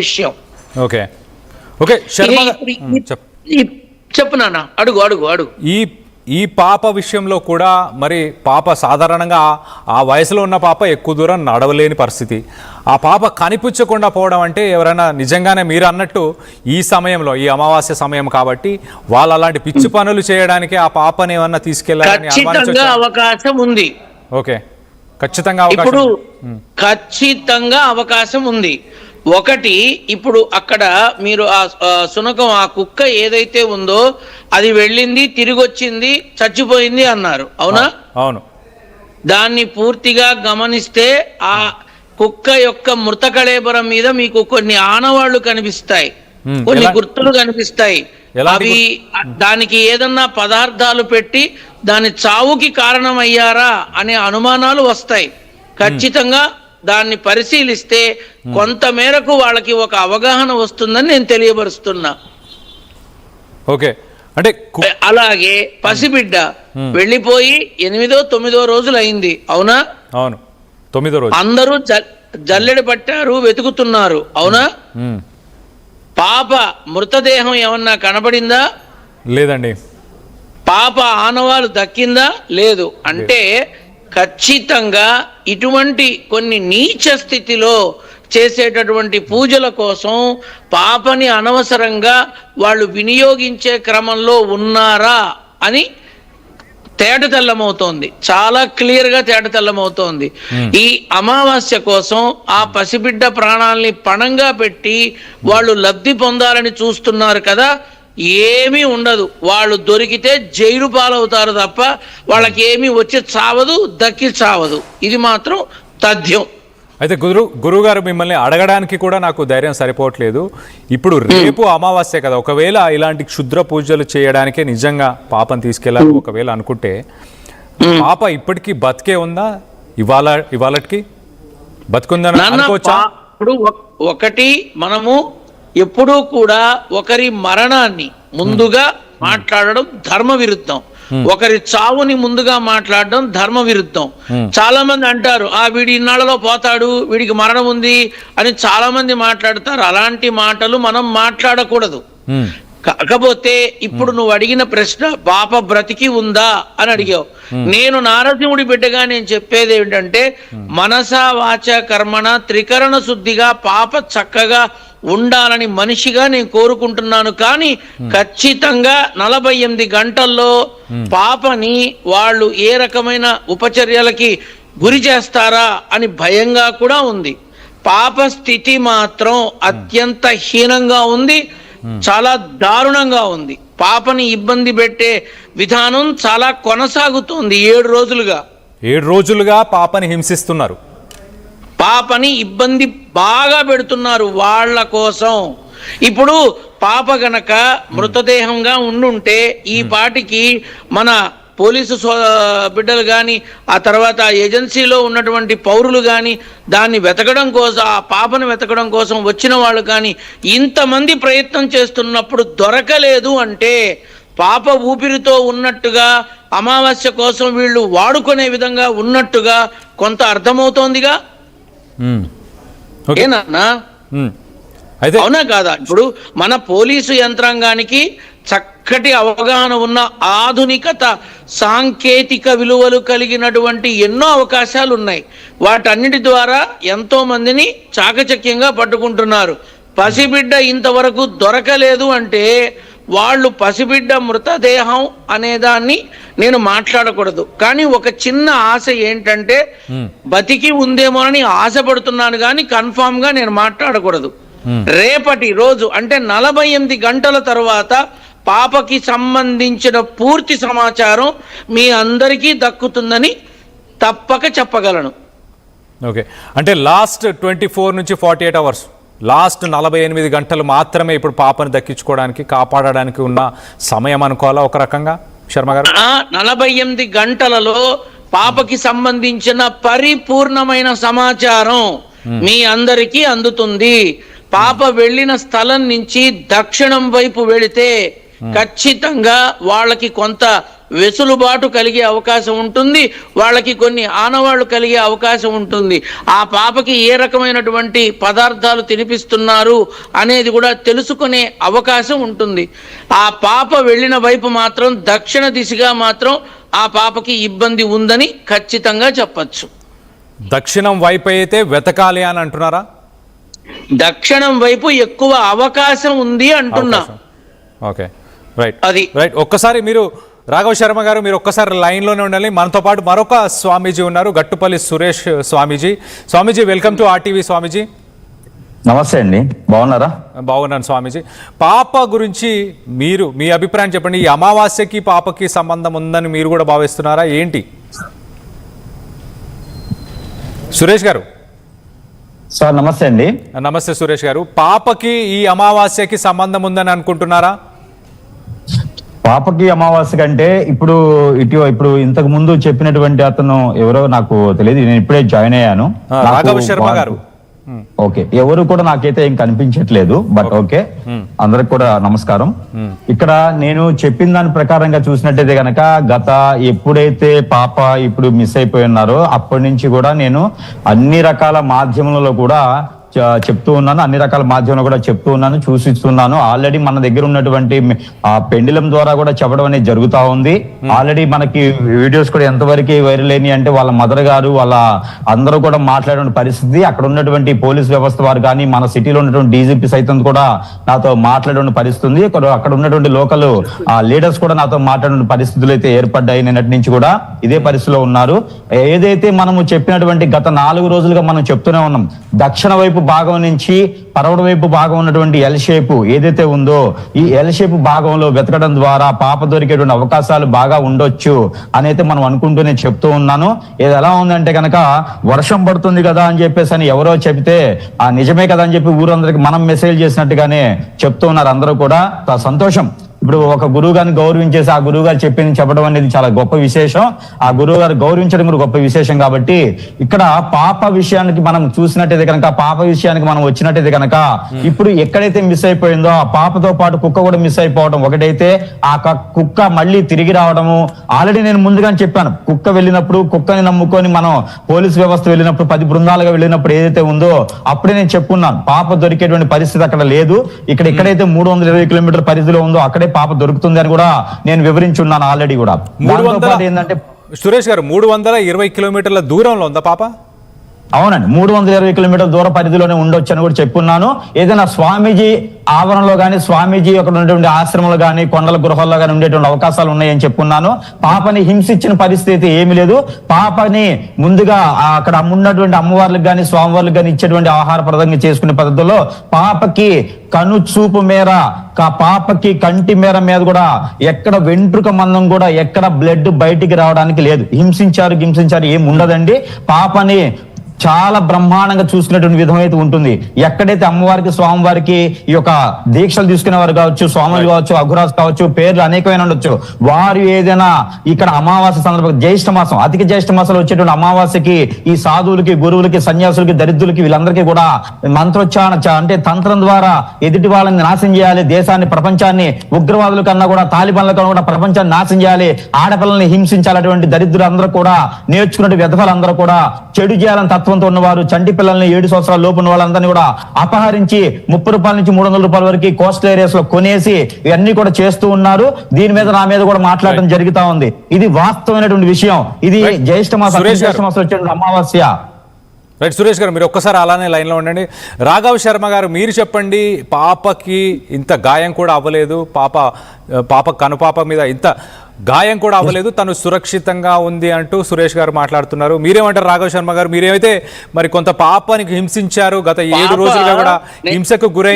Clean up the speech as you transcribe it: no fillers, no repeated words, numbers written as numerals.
విషయం. Okay okay Sharma చెప్పు నాన్న, అడుగు అడుగు అడుగు. ఈ పాప విషయంలో కూడా మరి పాప సాధారణంగా ఆ వయసులో ఉన్న పాప ఎక్కువ దూరం నడవలేని పరిస్థితి. ఆ పాప కనిపించకుండా పోవడం అంటే ఎవరైనా నిజంగానే మీరు అన్నట్టు ఈ సమయంలో ఈ అమావాస్య సమయం కాబట్టి వాళ్ళు అలాంటి పిచ్చి పనులు చేయడానికి ఆ పాపని ఏమన్నా తీసుకెళ్లాలని అవకాశం ఉంది. ఓకే ఖచ్చితంగా ఖచ్చితంగా అవకాశం ఉంది. ఒకటి, ఇప్పుడు అక్కడ మీరు ఆ శునకం, ఆ కుక్క ఏదైతే ఉందో అది వెళ్ళింది, తిరిగి వచ్చింది, చచ్చిపోయింది అన్నారు, అవునా? అవును. దాన్ని పూర్తిగా గమనిస్తే ఆ కుక్క యొక్క మృత కళేబరం మీద మీకు కొన్ని ఆనవాళ్లు కనిపిస్తాయి, కొన్ని గుర్తులు కనిపిస్తాయి. అవి దానికి ఏదన్నా పదార్థాలు పెట్టి దాని చావుకి కారణమయ్యారా అనే అనుమానాలు వస్తాయి. ఖచ్చితంగా దాన్ని పరిశీలిస్తే కొంత మేరకు వాళ్ళకి ఒక అవగాహన వస్తుందని నేను తెలియపరుస్తున్నా. ఓకే, అంటే అలాగే పసిబిడ్డ వెళ్ళిపోయి 8వ 9వ రోజులు అయింది, అవునా? అవును, 9వ రోజు. అందరూ జల్లెడ పట్టారు, వెతుకుతున్నారు, అవునా? పాప మృతదేహం ఏమన్నా కనబడిందా? లేదండి. పాప ఆనవాలు దక్కిందా? లేదు. అంటే ఖచ్చితంగా ఇటువంటి కొన్ని నీచ స్థితిలో చేసేటటువంటి పూజల కోసం పాపని అనవసరంగా వాళ్ళు వినియోగించే క్రమంలో ఉన్నారా అని తేటతెల్లమవుతోంది, చాలా క్లియర్గా తేటతెల్లమవుతోంది. ఈ అమావాస్య కోసం ఆ పసిబిడ్డ ప్రాణాలని పణంగా పెట్టి వాళ్ళు లబ్ధి పొందాలని చూస్తున్నారు కదా, ఏమీ ఉండదు. వాళ్ళు దొరికితే జైలు పాలవుతారు తప్ప వాళ్ళకి ఏమీ వచ్చి చావదు, దక్కి చావదు. ఇది మాత్రం తథ్యం. అయితే గురువు గారు, మిమ్మల్ని అడగడానికి కూడా నాకు ధైర్యం సరిపోవట్లేదు. ఇప్పుడు రేపు అమావాస్య కదా, ఒకవేళ ఇలాంటి క్షుద్ర పూజలు చేయడానికే నిజంగా పాపను తీసుకెళ్ళాలి ఒకవేళ అనుకుంటే, పాప ఇప్పటికీ బతికే ఉందా? ఇవాళకి బతుకుందని అనుకోవచ్చా? ఇప్పుడు ఒకటి, మనము ఎప్పుడూ కూడా ఒకరి మరణాన్ని ముందుగా మాట్లాడడం ధర్మ విరుద్ధం, ఒకరి చావుని ముందుగా మాట్లాడడం ధర్మ విరుద్ధం. చాలా మంది అంటారు, వీడి ఇన్నాళ్ళలో పోతాడు, వీడికి మరణం ఉంది అని చాలా మంది మాట్లాడతారు. అలాంటి మాటలు మనం మాట్లాడకూడదు. కాకపోతే ఇప్పుడు నువ్వు అడిగిన ప్రశ్న, పాప బ్రతికి ఉందా అని అడిగావు. నేను నారసింహుడి బిడ్డగా నేను చెప్పేది ఏమిటంటే, మనసా వాచ కర్మణ త్రికరణ శుద్ధిగా పాప చక్కగా ఉండాలని మనిషిగా నేను కోరుకుంటున్నాను. కానీ ఖచ్చితంగా 48 గంటల్లో పాపని వాళ్ళు ఏ రకమైన ఉపచర్యలకి గురి చేస్తారా అని భయంగా కూడా ఉంది. పాప స్థితి మాత్రం అత్యంత హీనంగా ఉంది, చాలా దారుణంగా ఉంది. పాపని ఇబ్బంది పెట్టే విధానం చాలా కొనసాగుతోంది. 7 రోజులుగా పాపని హింసిస్తున్నారు, పాపని ఇబ్బంది బాగా పెడుతున్నారు వాళ్ళ కోసం. ఇప్పుడు పాప గనక మృతదేహంగా ఉండుంటే ఈ పాటికి మన పోలీసు బిడ్డలు కానీ, ఆ తర్వాత ఏజెన్సీలో ఉన్నటువంటి పౌరులు కానీ దాన్ని వెతకడం కోసం, ఆ పాపను వెతకడం కోసం వచ్చిన వాళ్ళు కానీ ఇంతమంది ప్రయత్నం చేస్తున్నప్పుడు దొరకలేదు అంటే పాప ఊపిరితో ఉన్నట్టుగా, అమావాస్య కోసం వీళ్ళు వాడుకునే విధంగా ఉన్నట్టుగా కొంత అర్థమవుతోందిగా. ఏనా? అవునా కాదా? ఇప్పుడు మన పోలీసు యంత్రాంగానికి చక్కటి అవగాహన ఉన్న, ఆధునికత సాంకేతిక విలువలు కలిగినటువంటి ఎన్నో అవకాశాలు ఉన్నాయి. వాటన్నిటి ద్వారా ఎంతో మందిని చాకచక్యంగా పట్టుకుంటున్నారు. పసిబిడ్డ ఇంతవరకు దొరకలేదు అంటే వాళ్ళు పసిబిడ్డ మృతదేహం అనేదాన్ని నేను మాట్లాడకూడదు. కానీ ఒక చిన్న ఆశ ఏంటంటే, బతికి ఉందేమోనని ఆశపడుతున్నాను కానీ కన్ఫామ్ గా నేను మాట్లాడకూడదు. రేపటి రోజు అంటే 48 గంటల తర్వాత పాపకి సంబంధించిన పూర్తి సమాచారం మీ అందరికీ దక్కుతుందని తప్పక చెప్పగలను. ఓకే, అంటే లాస్ట్ 24 నుంచి 48 అవర్స్, లాస్ట్ 48 గంటలు మాత్రమే ఇప్పుడు పాపను దక్కించుకోవడానికి, కాపాడడానికి ఉన్న సమయం అనుకోవాలా ఒక రకంగా శర్మ గారు? 48 గంటలలో పాపకి సంబంధించిన పరిపూర్ణమైన సమాచారం మీ అందరికీ అందుతుంది. పాప వెళ్ళిన స్థలం నుంచి దక్షిణం వైపు వెళితే ఖచ్చితంగా వాళ్ళకి కొంత వెసులుబాటు కలిగే అవకాశం ఉంటుంది, వాళ్ళకి కొన్ని ఆనవాళ్లు కలిగే అవకాశం ఉంటుంది. ఆ పాపకి ఏ రకమైనటువంటి పదార్థాలు తినిపిస్తున్నారు అనేది కూడా తెలుసుకునే అవకాశం ఉంటుంది. ఆ పాప వెళ్ళిన వైపు మాత్రం దక్షిణ దిశగా మాత్రం ఆ పాపకి ఇబ్బంది ఉందని ఖచ్చితంగా చెప్పచ్చు. దక్షిణం వైపు అయితే వెతకాలి అని అంటున్నారా? దక్షిణం వైపు ఎక్కువ అవకాశం ఉంది అంటున్నా. ఓకే, రైట్ అది రైట్. ఒక్కసారి మీరు రాఘవ శర్మ గారు మీరు ఒక్కసారి లైన్లోనే ఉండాలి. మనతో పాటు మరొక స్వామీజీ ఉన్నారు, గట్టుపల్లి సురేష్ స్వామీజీ. స్వామీజీ వెల్కమ్ టు ఆర్టీవీ. స్వామీజీ నమస్తే అండి, బాగున్నారా? బాగున్నాను స్వామీజీ. పాప గురించి మీరు మీ అభిప్రాయం చెప్పండి. ఈ అమావాస్యకి పాపకి సంబంధం ఉందని మీరు కూడా భావిస్తున్నారా ఏంటి? సురేష్ గారు. సార్ నమస్తే అండి. నమస్తే సురేష్ గారు. పాపకి ఈ అమావాస్యకి సంబంధం ఉందని అనుకుంటున్నారా? పాపకి అమావాస్య కంటే ఇప్పుడు ఇంతకు ముందు చెప్పినటువంటి అతను ఎవరో నాకు తెలియదు, నేను ఇప్పుడే జాయిన్ అయ్యాను. రాఘవ శర్మ గారు. ఓకే, ఎవరు కూడా నాకైతే ఏం కనిపించట్లేదు, బట్ ఓకే, అందరికి కూడా నమస్కారం. ఇక్కడ నేను చెప్పిన దాని ప్రకారంగా చూసినట్టయితే గనక ఎప్పుడైతే పాప ఇప్పుడు మిస్ అయిపోయి ఉన్నారో అప్పటి నుంచి కూడా నేను అన్ని రకాల మాధ్యమాలలో కూడా చెప్తూ ఉన్నాను, అన్ని రకాల మాధ్యమాలు కూడా చెప్తూ ఉన్నాను, చూసిస్తున్నాను. ఆల్రెడీ మన దగ్గర ఉన్నటువంటి ఆ పెండిలం ద్వారా కూడా చెప్పడం అనేది జరుగుతా ఉంది. ఆల్రెడీ మనకి వీడియోస్ కూడా ఎంతవరకు వైరల్ అయినాయి అంటే వాళ్ళ మదర్ గారు వాళ్ళ అందరూ కూడా మాట్లాడే పరిస్థితి, అక్కడ ఉన్నటువంటి పోలీస్ వ్యవస్థ వారు కానీ మన సిటీలో ఉన్నటువంటి డీజీపీ సైతం కూడా నాతో మాట్లాడే పరిస్థితి, అక్కడ ఉన్నటువంటి లోకల్ లీడర్స్ కూడా నాతో మాట్లాడే పరిస్థితులు అయితే ఏర్పడ్డాయి. నిన్నటి నుంచి కూడా ఇదే పరిస్థితిలో ఉన్నారు. ఏదైతే మనము చెప్పినటువంటి గత 4 రోజులుగా మనం చెప్తూనే ఉన్నాం, దక్షిణ వైపు భాగం నుంచి పడమటి వైపు భాగం ఉన్నటువంటి ఎల్ షేప్ ఏదైతే ఉందో ఈ ఎల్ షేప్ భాగంలో వెతకడం ద్వారా పాప దొరికేటువంటి అవకాశాలు బాగా ఉండొచ్చు అని అయితే మనం అనుకుంటూనే చెప్తూ ఉన్నాను. ఇది ఎలా ఉందంటే కనుక వర్షం పడుతుంది కదా అని చెప్పేసి అని ఎవరో చెప్తే నిజమే కదా అని చెప్పి ఊరందరికి మనం మెసేజ్ చేసినట్టుగానే చెప్తూ ఉన్నారు అందరూ కూడా. సంతోషం. ఇప్పుడు ఒక గురువు గారిని గౌరవించేసి ఆ గురువు గారు చెప్పింది చెప్పడం అనేది చాలా గొప్ప విశేషం. ఆ గురువు గారు గౌరవించడం కూడా గొప్ప విశేషం. కాబట్టి ఇక్కడ పాప విషయానికి మనం చూసినట్టయితే కనుక, పాప విషయానికి మనం వచ్చినట్టయితే కనుక, ఇప్పుడు ఎక్కడైతే మిస్ అయిపోయిందో ఆ పాపతో పాటు కుక్క కూడా మిస్ అయిపోవడం ఒకటైతే, ఆ కుక్క మళ్ళీ తిరిగి రావడము. ఆల్రెడీ నేను ముందుగానే చెప్పాను, కుక్క వెళ్ళినప్పుడు కుక్కని నమ్ముకొని మనం పోలీస్ వ్యవస్థ వెళ్ళినప్పుడు 10 బృందాలుగా వెళ్ళినప్పుడు ఏదైతే ఉందో అప్పుడే నేను చెప్పున్నాను పాప దొరికేటువంటి పరిస్థితి అక్కడ లేదు. ఇక్కడ ఎక్కడైతే 320 కిలోమీటర్ల పరిధిలో ఉందో అక్కడే పాప దొరుకుతుంది అని కూడా నేను వివరించున్నాను ఆల్రెడీ కూడా. ఏంటంటే సురేష్ గారు 320 కిలోమీటర్ల దూరంలో ఉందా పాప? అవునండి, 320 కిలోమీటర్ల దూర పరిధిలోనే ఉండొచ్చు అని కూడా చెప్పున్నాను. ఏదైనా స్వామీజీ ఆవరణలో కానీ స్వామీజీ అక్కడ ఉన్నటువంటి ఆశ్రమంలో కానీ కొండల గృహాల్లో కానీ ఉండేటువంటి అవకాశాలు ఉన్నాయని చెప్పున్నాను. పాపని హింసించిన పరిస్థితి ఏమీ లేదు. పాపని ముందుగా అక్కడ ఉన్నటువంటి అమ్మవార్లకు కానీ స్వామివార్లకు కానీ ఇచ్చేటువంటి ఆహార ప్రదంగా చేసుకునే పద్ధతుల్లో పాపకి కను చూపు మేర, పాపకి కంటి మేర మీద కూడా ఎక్కడ వెంట్రుక మందం కూడా ఎక్కడ బ్లడ్ బయటికి రావడానికి లేదు. హింసించారు ఏం ఉండదండి. పాపని చాలా బ్రహ్మాండంగా చూసుకునేటువంటి విధం అయితే ఉంటుంది. ఎక్కడైతే అమ్మవారికి స్వామివారికి ఈ యొక్క దీక్షలు తీసుకునేవారు కావచ్చు, స్వాములు కావచ్చు, అఘురాజు కావచ్చు, పేర్లు అనేకమైన ఉండొచ్చు, వారు ఏదైనా ఇక్కడ అమావాస్య సందర్భంగా జ్యేష్ఠ మాసం, అధిక జ్యేష్ఠ మాసంలో వచ్చేటువంటి అమావాస్యకి ఈ సాధువులకి, గురువులకి, సన్యాసులకి, దరిద్రులకి వీళ్ళందరికీ కూడా మంత్రోచ్చారణ అంటే తంత్రం ద్వారా ఎదుటి వాళ్ళని నాశనం చేయాలి, దేశాన్ని, ప్రపంచాన్ని, ఉగ్రవాదుల కన్నా కూడా తాలిబాన్ల కన్నా కూడా ప్రపంచాన్ని నాశనం చేయాలి, ఆడపిల్లల్ని హింసించాలి, అటువంటి దరిద్రులందరూ కూడా నేర్చుకున్నట్టు విధవాళ్ళందరూ కూడా చెడు చేయాలని తత్వంతో ఉన్నవారు, చంటి పిల్లల్ని 7 సంవత్సరాల లోపు ఉన్న వాళ్ళందరినీ కూడా అపహరించి 30 రూపాయల నుంచి 300 రూపాయల వరకు కోస్టల్ ఏరియాస్ లో కొనేసి ఇవన్నీ కూడా చేస్తూ ఉన్నారు. దీని మీద నా మీద కూడా మాట్లాడడం జరుగుతా ఉంది. ఇది వాస్తవమైనటువంటి విషయం. ఇది జ్యేష్ఠ మాసం వచ్చే అమావాస్య. రైట్ సురేష్ గారు, మీరు ఒక్కసారి అలానే లైన్లో ఉండండి. రాఘవ శర్మ గారు మీరు చెప్పండి, పాపకి ఇంత గాయం కూడా అవ్వలేదు, పాప కనుపాప మీద ఇంత గాయం కూడా అవ్వలేదు, తను సురక్షితంగా ఉంది అంటూ సురేష్ గారు మాట్లాడుతున్నారు. మీరేమంటారు రాఘవ శర్మ గారు? మీరేమైతే మరి కొంత పాపని హింసించారు, గత 7 రోజులుగా కూడా హింసకు గురై